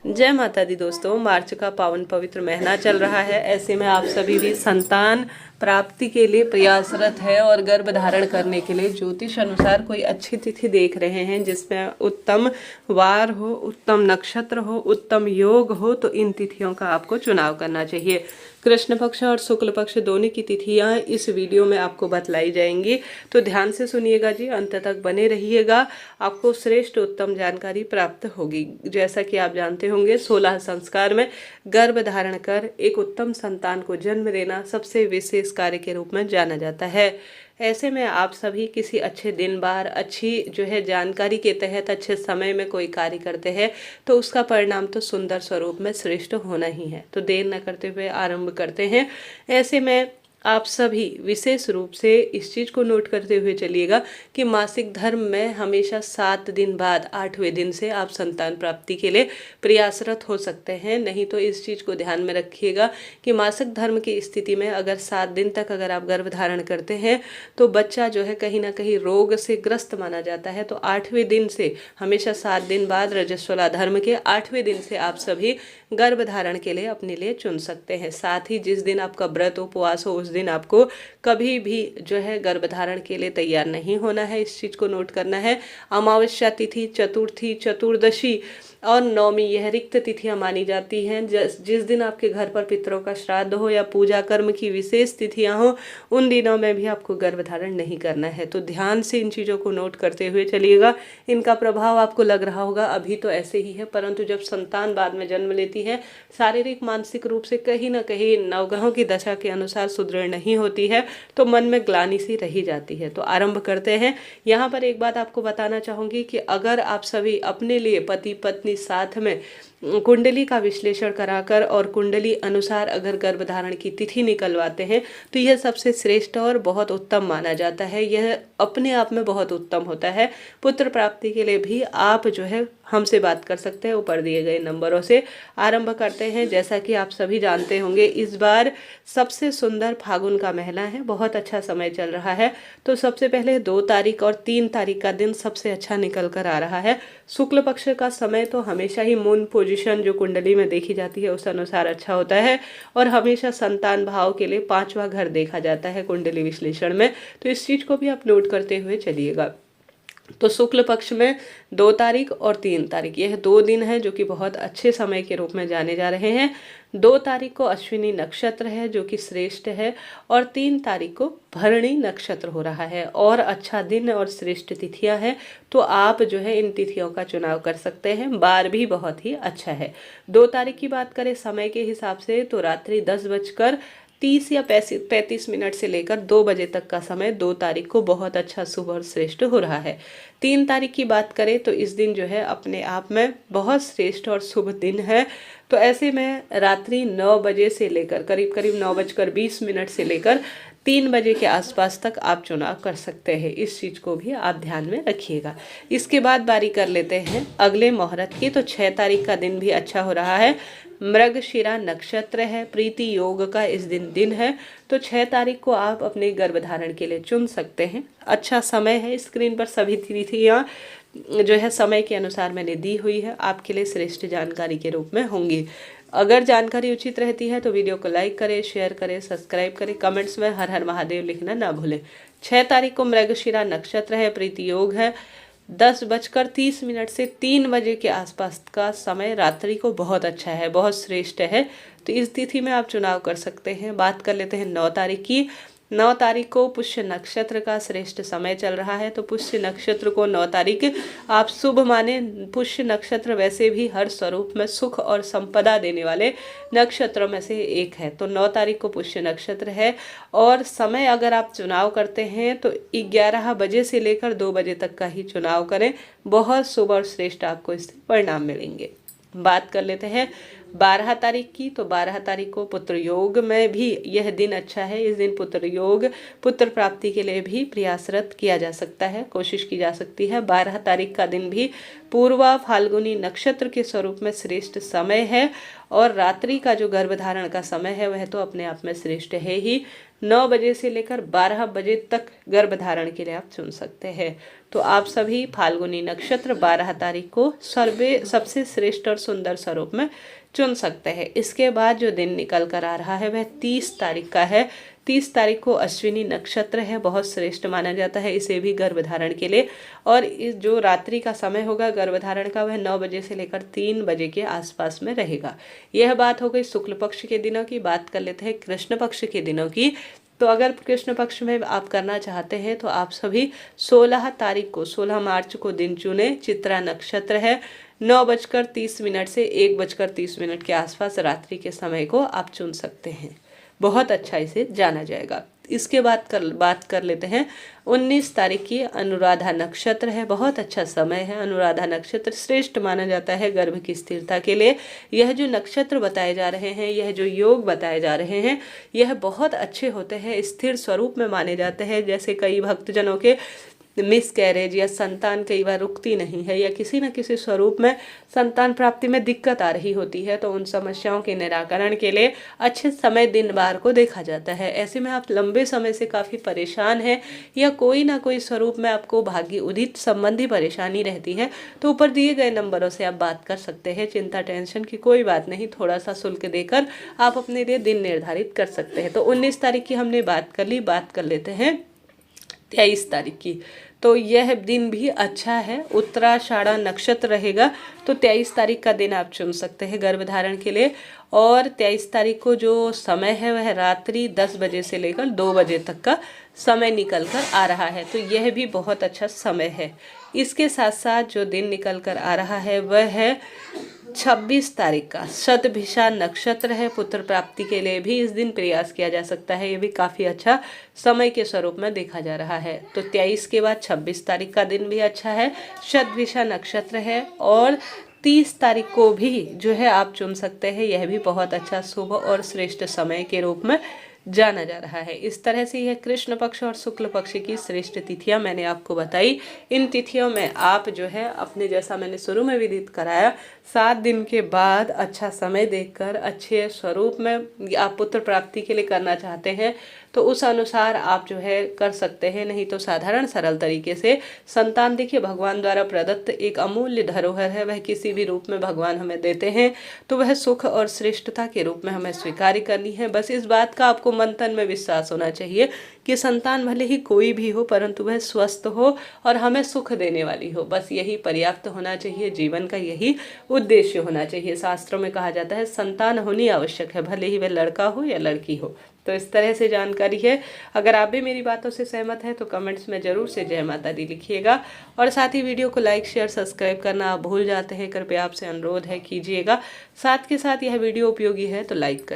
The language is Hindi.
जय माता दी दोस्तों। मार्च का पावन पवित्र महीना चल रहा है। ऐसे में आप सभी भी संतान प्राप्ति के लिए प्रयासरत है और गर्भ धारण करने के लिए ज्योतिष अनुसार कोई अच्छी तिथि देख रहे हैं जिसमें उत्तम वार हो, उत्तम नक्षत्र हो, उत्तम योग हो, तो इन तिथियों का आपको चुनाव करना चाहिए। कृष्ण पक्ष और शुक्ल पक्ष दोनों की तिथियां इस वीडियो में आपको बतलाई जाएंगी, तो ध्यान से सुनिएगा जी, अंत तक बने रहिएगा। आपको श्रेष्ठ उत्तम जानकारी प्राप्त होगी। जैसा कि आप जानते होंगे, 16 संस्कार में गर्भ धारण कर एक उत्तम संतान को जन्म देना सबसे विशेष कार्य के रूप में जाना जाता है। ऐसे में आप सभी किसी अच्छे दिन बार, अच्छी जानकारी के तहत अच्छे समय में कोई कार्य करते हैं तो उसका परिणाम तो सुंदर स्वरूप में श्रेष्ठ होना ही है। तो देर न करते हुए आरंभ करते हैं। ऐसे में आप सभी विशेष रूप से इस चीज़ को नोट करते हुए चलिएगा कि मासिक धर्म में हमेशा 7 दिन बाद 8वें दिन से आप संतान प्राप्ति के लिए प्रयासरत हो सकते हैं। नहीं तो इस चीज़ को ध्यान में रखिएगा कि मासिक धर्म की स्थिति में अगर 7 दिन तक अगर आप गर्भ धारण करते हैं तो बच्चा कहीं ना कहीं रोग से ग्रस्त माना जाता है। तो 8वें दिन से हमेशा 7 दिन बाद रजस्वला धर्म के 8वें दिन से आप सभी गर्भ धारण के लिए अपने लिए चुन सकते हैं। साथ ही जिस दिन आपका व्रत उपवास हो उस दिन आपको कभी भी गर्भ धारण के लिए तैयार नहीं होना है। इस चीज़ को नोट करना है। अमावस्या तिथि, चतुर्थी, चतुर्दशी और नवमी यह रिक्त तिथियां मानी जाती हैं। जिस दिन आपके घर पर पितरों का श्राद्ध हो या पूजा कर्म की विशेष तिथियां हो, उन दिनों में भी आपको गर्भ धारण नहीं करना है। तो ध्यान से इन चीज़ों को नोट करते हुए चलिएगा। इनका प्रभाव आपको लग रहा होगा अभी तो ऐसे ही है, परंतु जब संतान बाद में जन्म लेती है, शारीरिक मानसिक रूप से कहीं ना कहीं नवग्रहों की दशा के अनुसार सुदृढ़ नहीं होती है, तो मन में ग्लानि सी रही जाती है। तो आरंभ करते हैं। यहाँ पर एक बात आपको बताना चाहूँगी कि अगर आप सभी अपने लिए पति पत्नी साथ में कुंडली का विश्लेषण कराकर और कुंडली अनुसार अगर गर्भ धारण की तिथि निकलवाते हैं तो यह सबसे श्रेष्ठ और बहुत उत्तम माना जाता है। यह अपने आप में बहुत उत्तम होता है। पुत्र प्राप्ति के लिए भी आप हमसे बात कर सकते हैं। ऊपर दिए गए नंबरों से आरंभ करते हैं। जैसा कि आप सभी जानते होंगे, इस बार सबसे सुंदर फागुन का महीना है, बहुत अच्छा समय चल रहा है। तो सबसे पहले 2 तारीख और 3 तारीख का दिन सबसे अच्छा निकल कर आ रहा है। शुक्ल पक्ष का समय तो हमेशा ही मून पोजीशन जो कुंडली में देखी जाती है उस अनुसार अच्छा होता है और हमेशा संतान भाव के लिए 5वां घर देखा जाता है कुंडली विश्लेषण में। तो इस चीज़ को भी आप नोट करते हुए चलिएगा। तो शुक्ल पक्ष में 2 तारीख और 3 तारीख यह 2 दिन है जो कि बहुत अच्छे समय के रूप में जाने जा रहे हैं। 2 तारीख को अश्विनी नक्षत्र है जो कि श्रेष्ठ है और 3 तारीख को भरणी नक्षत्र हो रहा है और अच्छा दिन और श्रेष्ठ तिथियां हैं। तो आप इन तिथियों का चुनाव कर सकते हैं। बार भी बहुत ही अच्छा है। 2 तारीख की बात करें समय के हिसाब से तो रात्रि 10:30 या 35 मिनट से लेकर 2 बजे तक का समय 2 तारीख को बहुत अच्छा शुभ और श्रेष्ठ हो रहा है। 3 तारीख की बात करें तो इस दिन अपने आप में बहुत श्रेष्ठ और शुभ दिन है। तो ऐसे में रात्रि 9 बजे से लेकर करीब 9:20 से लेकर 3 बजे के आसपास तक आप चुनाव कर सकते हैं। इस चीज़ को भी आप ध्यान में रखिएगा। इसके बाद बारी कर लेते हैं अगले मुहूर्त की। तो 6 तारीख का दिन भी अच्छा हो रहा है। मृगशिरा नक्षत्र है, प्रीति योग का इस दिन है। तो 6 तारीख को आप अपने गर्भ धारण के लिए चुन सकते हैं। अच्छा समय है। स्क्रीन पर सभी तिथियाँ समय के अनुसार मैंने दी हुई है, आपके लिए श्रेष्ठ जानकारी के रूप में होंगी। अगर जानकारी उचित रहती है तो वीडियो को लाइक करें, शेयर करें, सब्सक्राइब करें, कमेंट्स में हर हर महादेव लिखना ना भूलें। 6 तारीख को मृगशिरा नक्षत्र है, प्रीति योग है। 10:30 से 3 बजे के आसपास का समय रात्रि को बहुत अच्छा है, बहुत श्रेष्ठ है। तो इस तिथि में आप चुनाव कर सकते हैं। बात कर लेते हैं 9 तारीख की। 9 तारीख को पुष्य नक्षत्र का श्रेष्ठ समय चल रहा है। तो पुष्य नक्षत्र को 9 तारीख आप शुभ माने। पुष्य नक्षत्र वैसे भी हर स्वरूप में सुख और संपदा देने वाले नक्षत्रों में से एक है। तो 9 तारीख को पुष्य नक्षत्र है और समय अगर आप चुनाव करते हैं तो 11 बजे से लेकर 2 बजे तक का ही चुनाव करें। बहुत शुभ और श्रेष्ठ आपको इससे परिणाम मिलेंगे। बात कर लेते हैं 12 तारीख की। तो 12 तारीख को पुत्र योग में भी यह दिन अच्छा है। इस दिन पुत्र योग, पुत्र प्राप्ति के लिए भी प्रयासरत किया जा सकता है, कोशिश की जा सकती है। 12 तारीख का दिन भी पूर्वा फाल्गुनी नक्षत्र के स्वरूप में श्रेष्ठ समय है और रात्रि का जो गर्भधारण का समय है वह तो अपने आप में श्रेष्ठ है ही। 9 बजे से लेकर 12 बजे तक गर्भधारण के लिए आप चुन सकते हैं। तो आप सभी फाल्गुनी नक्षत्र 12 तारीख को सबसे श्रेष्ठ और सुंदर स्वरूप में चुन सकते हैं। इसके बाद जो दिन निकल कर आ रहा है वह 30 तारीख का है। 30 तारीख को अश्विनी नक्षत्र है, बहुत श्रेष्ठ माना जाता है इसे भी गर्भधारण के लिए। और इस जो रात्रि का समय होगा गर्भधारण का वह 9 बजे से लेकर 3 बजे के आसपास में रहेगा। यह बात हो गई शुक्ल पक्ष के दिनों की। बात कर लेते हैं कृष्ण पक्ष के दिनों की। तो अगर कृष्ण पक्ष में आप करना चाहते हैं तो आप सभी 16 तारीख को 16 मार्च को दिन चुने। चित्रा नक्षत्र है, 9:30 से 1:30 के आसपास रात्रि के समय को आप चुन सकते हैं। बहुत अच्छा इसे जाना जाएगा। इसके बाद बात कर लेते हैं 19 तारीख की। अनुराधा नक्षत्र है, बहुत अच्छा समय है। अनुराधा नक्षत्र श्रेष्ठ माना जाता है गर्भ की स्थिरता के लिए। यह जो नक्षत्र बताए जा रहे हैं, यह जो योग बताए जा रहे हैं, यह बहुत अच्छे होते हैं, स्थिर स्वरूप में माने जाते हैं। जैसे कई भक्तजनों के मिसकैरेज या संतान कई बार रुकती नहीं है या किसी न किसी स्वरूप में संतान प्राप्ति में दिक्कत आ रही होती है, तो उन समस्याओं के निराकरण के लिए अच्छे समय दिन बार को देखा जाता है। ऐसे में आप लंबे समय से काफ़ी परेशान हैं या कोई ना कोई स्वरूप में आपको भाग्य उदित संबंधी परेशानी रहती है, तो ऊपर दिए गए नंबरों से आप बात कर सकते हैं। चिंता टेंशन की कोई बात नहीं, थोड़ा सा शुल्क देकर आप अपने लिए दिन निर्धारित कर सकते हैं। तो 19 तारीख की हमने बात कर ली। बात कर लेते हैं 23 तारीख की। तो यह दिन भी अच्छा है, उत्तराषाढ़ा नक्षत्र रहेगा। तो 23 तारीख का दिन आप चुन सकते हैं गर्भधारण के लिए। और 23 तारीख को जो समय है वह रात्रि 10 बजे से लेकर 2 बजे तक का समय निकल कर आ रहा है। तो यह भी बहुत अच्छा समय है। इसके साथ साथ जो दिन निकल कर आ रहा है वह है 26 तारीख का। शतभिषा नक्षत्र है, पुत्र प्राप्ति के लिए भी इस दिन प्रयास किया जा सकता है। ये भी काफ़ी अच्छा समय के स्वरूप में देखा जा रहा है। तो 23 के बाद 26 तारीख का दिन भी अच्छा है, शतभिषा नक्षत्र है। और 30 तारीख को भी जो है आप चुन सकते हैं, यह भी बहुत अच्छा शुभ और श्रेष्ठ समय के रूप में जाना जा रहा है। इस तरह से यह कृष्ण पक्ष और शुक्ल पक्ष की श्रेष्ठ तिथियां मैंने आपको बताई। इन तिथियों में आप जो है अपने, जैसा मैंने शुरू में विदित कराया, 7 दिन के बाद अच्छा समय देखकर अच्छे स्वरूप में आप पुत्र प्राप्ति के लिए करना चाहते हैं तो उस अनुसार आप जो है कर सकते हैं। नहीं तो साधारण सरल तरीके से संतान, देखिए भगवान द्वारा प्रदत्त एक अमूल्य धरोहर है, वह किसी भी रूप में भगवान हमें देते हैं तो वह सुख और श्रेष्ठता के रूप में हमें स्वीकार करनी है। बस इस बात का आपको मन तन में विश्वास होना चाहिए कि संतान भले ही कोई भी हो परंतु वह स्वस्थ हो और हमें सुख देने वाली हो। बस यही पर्याप्त होना चाहिए, जीवन का यही उद्देश्य होना चाहिए। शास्त्रों में कहा जाता है संतान होनी आवश्यक है, भले ही वह लड़का हो या लड़की हो। तो इस तरह से जानकारी है। अगर आप भी मेरी बातों से सहमत हैं तो कमेंट्स में जरूर से जय माता दी लिखिएगा। और साथ ही वीडियो को लाइक शेयर सब्सक्राइब करना आप भूल जाते हैं, कृपया आपसे अनुरोध है कीजिएगा। साथ के साथ यह वीडियो उपयोगी है तो लाइक करें।